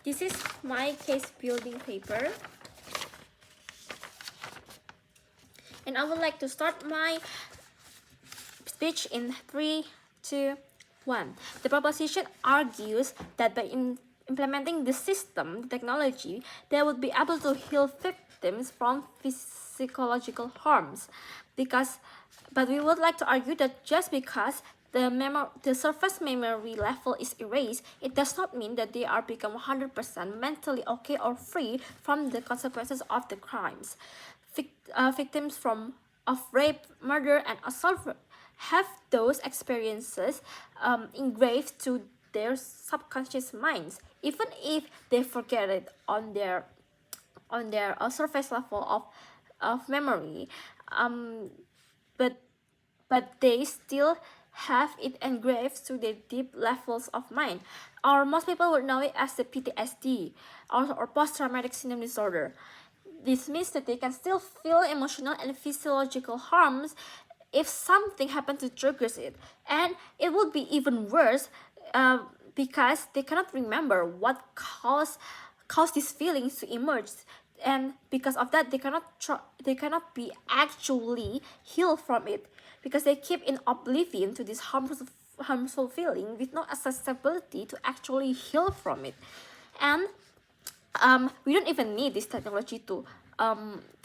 This is my case building paper. And I would like to start my speech in 3, 2, 1. The proposition argues that by implementing the system, the technology, they would be able to heal victims from physiological harms. But we would like to argue that just because the surface memory level is erased, it does not mean that they are become 100% mentally okay or free from the consequences of the crimes. Victims of rape, murder, and assault have those experiences engraved to their subconscious minds, even if they forget it on their surface level of memory. But they still have it engraved to their deep levels of mind. Or most people would know it as the PTSD or post-traumatic syndrome disorder. This means that they can still feel emotional and physiological harms if something happened to triggers it. And it would be even worse because they cannot remember what caused these feelings to emerge. And because of that, they cannot be actually healed from it, because they keep in oblivion to this harmful feeling with no accessibility to actually heal from it. And we don't even need this technology to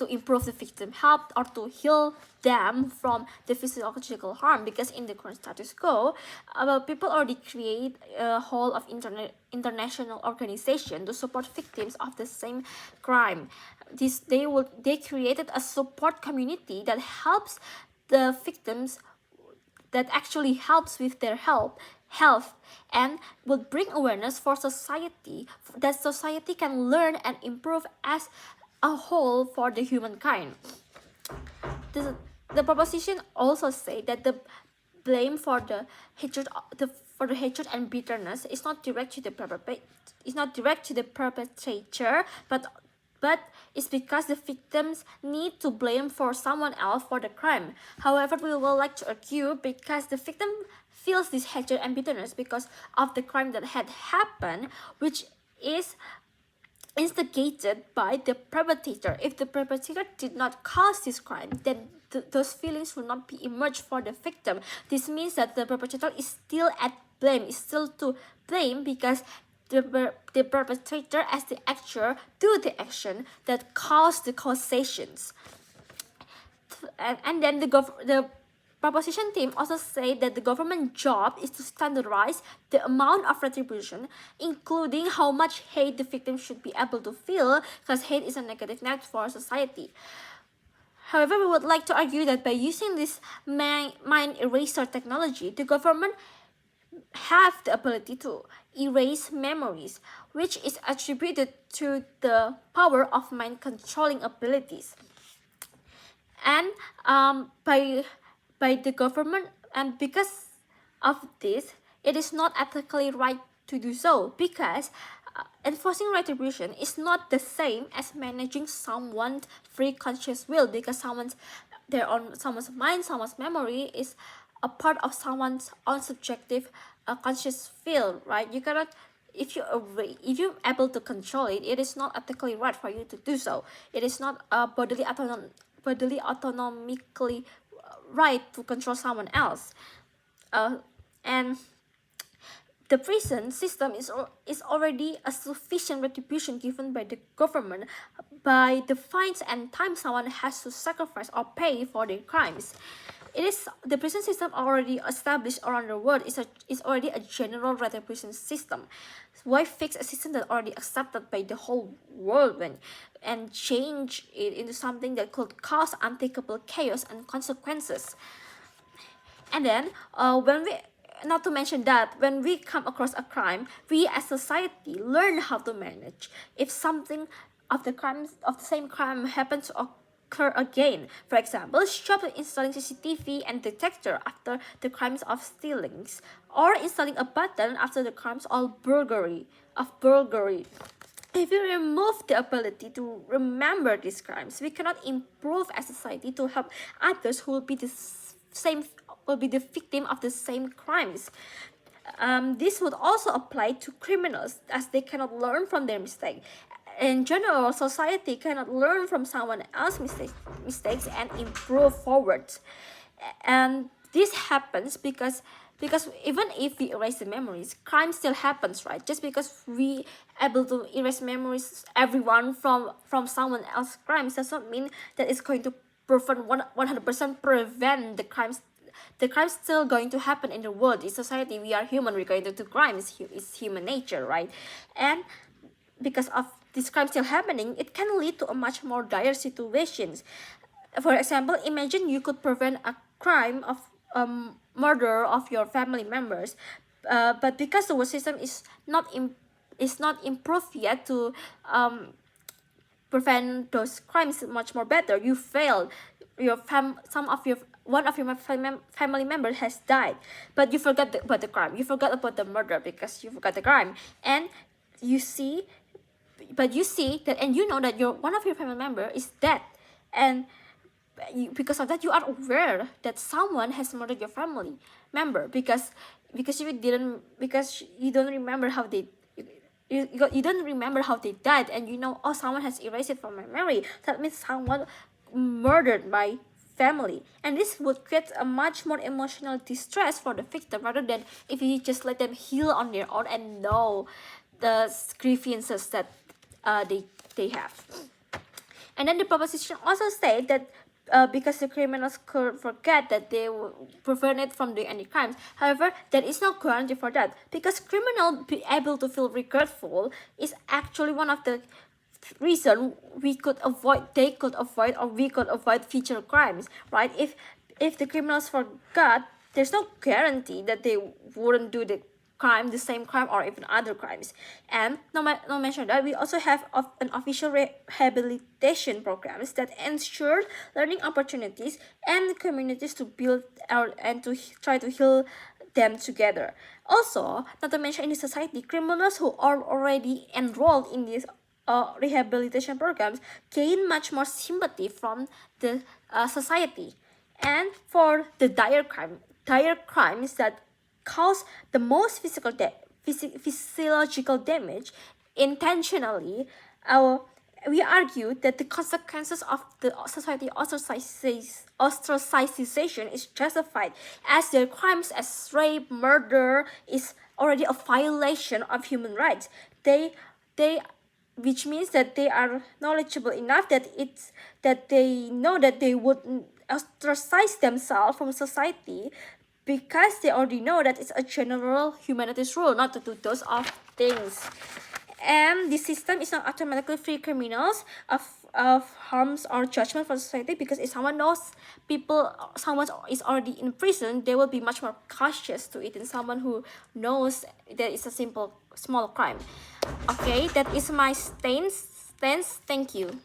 improve the victim health or to heal them from the physiological harm, because in the current status quo, people already create a whole of international organization to support victims of the same crime. They created a support community that helps the victims, that actually helps with their health, and would bring awareness for society, that society can learn and improve as a whole for the humankind. The proposition also say that the blame for the hatred and bitterness is not direct to the perpetrator, but it's because the victims need to blame for someone else for the crime. However, we would like to argue because the victim feels this hatred and bitterness because of the crime that had happened, which is instigated by the perpetrator. If the perpetrator did not cause this crime, then those feelings will not be emerged for the victim. This means that the perpetrator is still at blame, is still to blame, because the perpetrator as the actor do the action that caused the causations. And then the proposition team also say that the government job is to standardize the amount of retribution, including how much hate the victim should be able to feel, because hate is a negative net for society. However, we would like to argue that by using this mind eraser technology, the government have the ability to erase memories, which is attributed to the power of mind controlling abilities. And by the government, and because of this, it is not ethically right to do so, because enforcing retribution is not the same as managing someone's free conscious will, because someone's mind, someone's memory is a part of someone's own subjective conscious feel, right? You cannot, if you're able to control it, it is not ethically right for you to do so. It is not bodily autonomically right to control someone else. And the prison system is already a sufficient retribution given by the government by the fines and time someone has to sacrifice or pay for their crimes. It is the prison system already established around the world is already a general retribution system. Why fix a system that already accepted by the whole world and change it into something that could cause unthinkable chaos and consequences? And then not to mention that when we come across a crime, we as society learn how to manage if something of the same crime happens to occur again. For example, stop installing CCTV and detector after the crimes of stealings, or installing a button after the crimes of burglary. If we remove the ability to remember these crimes, we cannot improve as a society to help others who will be the victim of the same crimes. This would also apply to criminals, as they cannot learn from their mistake. In general, society cannot learn from someone else's mistakes and improve forward. And this happens because even if we erase the memories, crime still happens, right? Just because we able to erase memories everyone from someone else's crimes does not mean that it's going to prevent 100% prevent the crimes. The crime's still going to happen in the world, in society. We are human, we're going to do crimes. It's human nature, right? And because of this crime still happening, it can lead to a much more dire situations. For example, imagine you could prevent a crime of murder of your family members, but because the system is not improved yet to prevent those crimes much more better, you fail. Some of your one of your family members has died, but you forgot about the crime. You forgot about the murder because you forgot the crime, and you see that, and you know that your one of your family member is dead, and because of that you are aware that someone has murdered your family member because you don't remember how they you don't remember how they died, and you know, oh, someone has erased it from my memory. That means someone murdered my family, and this would create a much more emotional distress for the victim, rather than if you just let them heal on their own and know the grievances that they have. And then the proposition also states that because the criminals could forget that they were prevented from doing any crimes. However, there is no guarantee for that, because criminal be able to feel regretful is actually one of the reason they could avoid, or we could avoid future crimes, right? If the criminals forgot, there's no guarantee that they wouldn't do the same crime, or even other crimes. And no mention that we also have an official rehabilitation programs that ensure learning opportunities and communities to build out and to try to heal them together. Also, not to mention, in the society, criminals who are already enrolled in these rehabilitation programs gain much more sympathy from the society. And for the dire crimes that cause the most physiological damage intentionally, we argue that the consequences of the society ostracization is justified, as their crimes as rape, murder is already a violation of human rights. Which means that they are knowledgeable enough that they know that they would ostracize themselves from society, because they already know that it's a general humanities rule not to do those of things. And the system is not automatically free criminals of harms or judgment for society, because if someone is already in prison, they will be much more cautious to it than someone who knows that it's a small crime. Okay, that is my stance. Thank you.